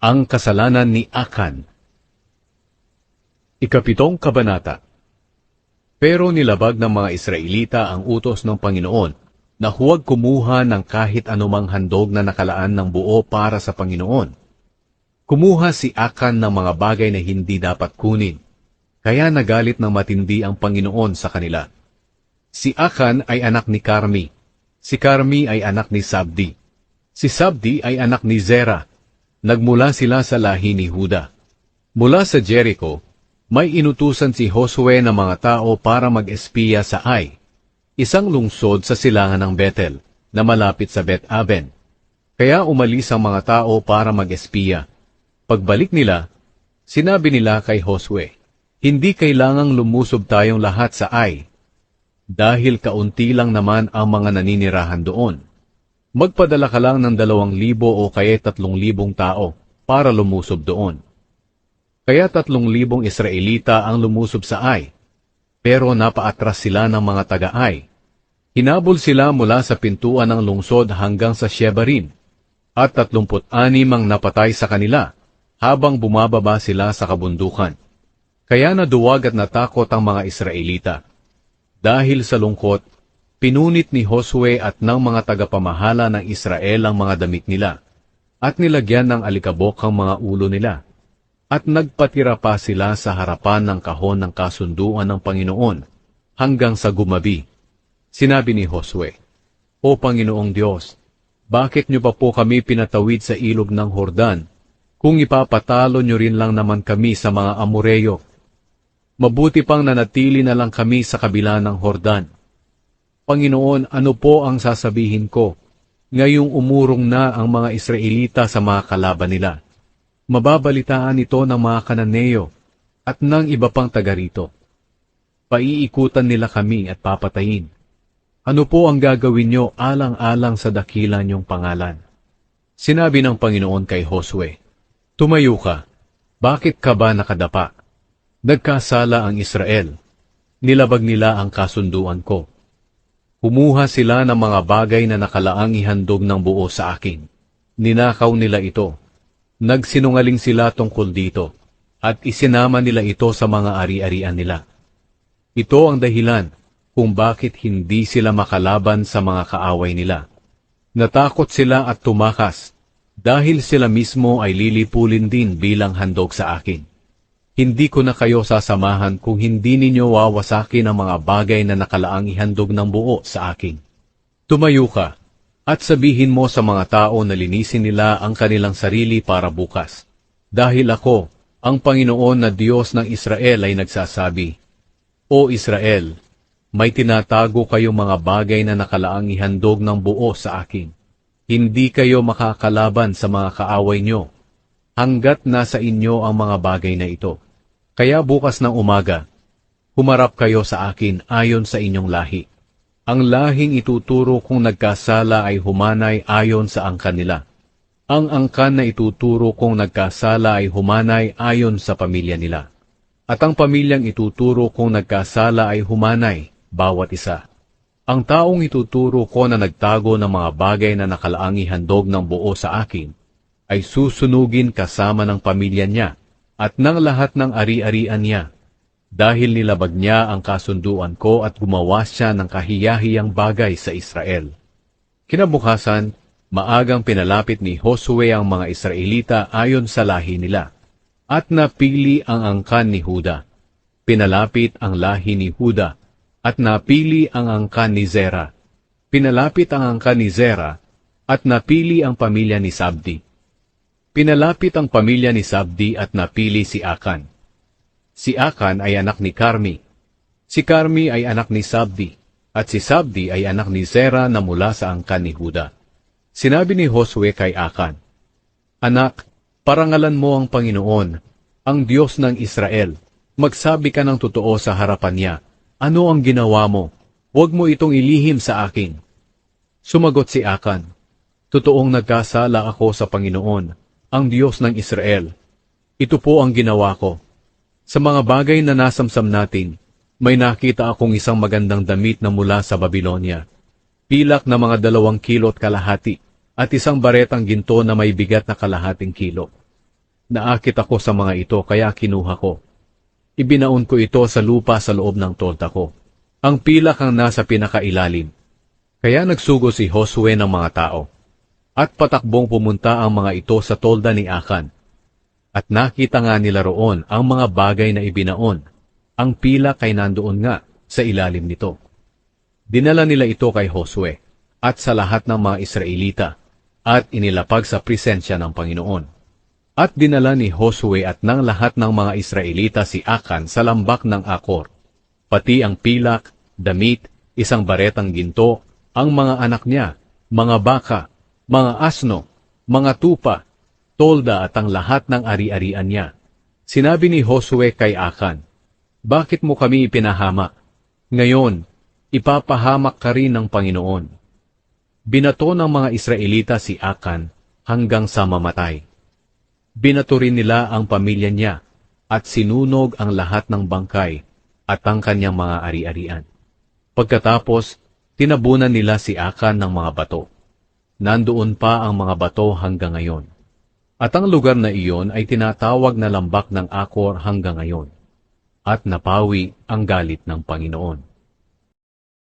Ang kasalanan ni Akan. Ikapitong kabanata. Pero nilabag ng mga Israelita ang utos ng Panginoon na huwag kumuha ng kahit anumang handog na nakalaan ng buo para sa Panginoon. Kumuha si Akan ng mga bagay na hindi dapat kunin, kaya nagalit ng matindi ang Panginoon sa kanila. Si Akan ay anak ni Carmi, si Carmi ay anak ni Sabdi, si Sabdi ay anak ni Zerah. Nagmula sila sa lahi ni Huda. Mula sa Jericho, may inutusan si Josue ng mga tao para mag-espiya sa Ai, isang lungsod sa silangan ng Bethel, na malapit sa Bet-Aven. Kaya umalis ang mga tao para mag-espiya. Pagbalik nila, sinabi nila kay Josue, "Hindi kailangang lumusob tayong lahat sa Ai, dahil kaunti lang naman ang mga naninirahan doon. Magpadala ka lang ng 2,000 o kaya 3,000 tao para lumusob doon." Kaya 3,000 Israelita ang lumusob sa Ai, pero napaatras sila ng mga taga-Ai. Hinabol sila mula sa pintuan ng lungsod hanggang sa Shebarim, at 36 ang napatay sa kanila habang bumababa sila sa kabundukan. Kaya naduwag at natakot ang mga Israelita. Dahil sa lungkot, pinunit ni Josue at ng mga tagapamahala ng Israel ang mga damit nila, at nilagyan ng alikabok ang mga ulo nila, at nagpatira pa sila sa harapan ng kahon ng kasunduan ng Panginoon hanggang sa gumabi. Sinabi ni Josue, "O Panginoong Diyos, bakit niyo pa po kami pinatawid sa ilog ng Hordan, kung ipapatalo niyo rin lang naman kami sa mga Amoreyo? Mabuti pang nanatili na lang kami sa kabila ng Hordan. Panginoon, ano po ang sasabihin ko, ngayong umurong na ang mga Israelita sa mga kalaban nila? Mababalitaan ito ng mga Kananeo at ng iba pang taga rito. Paiikutan nila kami at papatayin. Ano po ang gagawin niyo alang-alang sa dakila niyong pangalan?" Sinabi ng Panginoon kay Josue, "Tumayo ka. Bakit ka ba nakadapa? Nagkasala ang Israel. Nilabag nila ang kasunduan ko. Kumuha sila ng mga bagay na nakalaang ihandog ng buo sa akin. Ninakaw nila ito. Nagsinungaling sila tungkol dito, at isinama nila ito sa mga ari-arian nila. Ito ang dahilan kung bakit hindi sila makalaban sa mga kaaway nila. Natakot sila at tumakas, dahil sila mismo ay lilipulin din bilang handog sa akin. Hindi ko na kayo sasamahan kung hindi ninyo wawasakin ang mga bagay na nakalaang ihandog ng buo sa akin. Tumayo ka, at sabihin mo sa mga tao na linisin nila ang kanilang sarili para bukas. Dahil ako, ang Panginoon na Diyos ng Israel ay nagsasabi, O Israel, may tinatago kayong mga bagay na nakalaang ihandog ng buo sa akin. Hindi kayo makakalaban sa mga kaaway nyo, hanggat nasa inyo ang mga bagay na ito. Kaya bukas ng umaga, humarap kayo sa akin ayon sa inyong lahi. Ang lahing ituturo kong nagkasala ay humanay ayon sa angkan nila. Ang angkan na ituturo kong nagkasala ay humanay ayon sa pamilya nila. At ang pamilyang ituturo kong nagkasala ay humanay, bawat isa. Ang taong ituturo ko na nagtago ng mga bagay na nakalaang ihandog ng buo sa akin, ay susunugin kasama ng pamilya niya at ng lahat ng ari-arian niya, dahil nilabag niya ang kasunduan ko at gumawa siya ng kahiyahiyang bagay sa Israel. Kinabukasan, maagang pinalapit ni Josue ang mga Israelita ayon sa lahi nila, at napili ang angkan ni Huda. Pinalapit ang lahi ni Huda, at napili ang angkan ni Zerah. Pinalapit ang angkan ni Zerah, at napili ang pamilya ni Sabdi. Pinalapit ang pamilya ni Sabdi at napili si Akan. Si Akan ay anak ni Carmi. Si Carmi ay anak ni Sabdi, at si Sabdi ay anak ni Zerah na mula sa angkan ni Huda. Sinabi ni Josue kay Akan, Anak, parangalan mo ang Panginoon, ang Diyos ng Israel. Magsabi ka ng totoo sa harapan niya. Ano ang ginawa mo? Huwag mo itong ilihim sa akin. Sumagot si Akan, Totoong nagkasala ako sa Panginoon, ang Diyos ng Israel. Ito po ang ginawa ko. Sa mga bagay na nasamsam natin, may nakita akong isang magandang damit na mula sa Babylonia. Pilak na mga 2 kilo't kalahati, at isang baretang ginto na may bigat na kalahating kilo. Naakit ako sa mga ito kaya kinuha ko. Ibinaon ko ito sa lupa sa loob ng tolda ko. Ang pilak ang nasa pinakailalim. Kaya nagsugo si Josue ng mga tao. At patakbong pumunta ang mga ito sa tolda ni Akan. At nakita nga nila roon ang mga bagay na ibinaon. Ang pilak ay nandoon nga sa ilalim nito. Dinala nila ito kay Josue at sa lahat ng mga Israelita at inilapag sa presensya ng Panginoon. At dinala ni Josue at ng lahat ng mga Israelita si Akan sa lambak ng Akor, pati ang pilak, damit, isang baretang ginto, ang mga anak niya, mga baka, mga asno, mga tupa, tolda at ang lahat ng ari-arian niya. Sinabi ni Josue kay Akan, "Bakit mo kami ipinahamak? Ngayon, ipapahamak ka rin ng Panginoon." Binato ng mga Israelita si Akan hanggang sa mamatay. Binato rin nila ang pamilya niya at sinunog ang lahat ng bangkay at ang kanyang mga ari-arian. Pagkatapos, tinabunan nila si Akan ng mga bato. Nandoon pa ang mga bato hanggang ngayon. At ang lugar na iyon ay tinatawag na lambak ng Akor hanggang ngayon. At napawi ang galit ng Panginoon.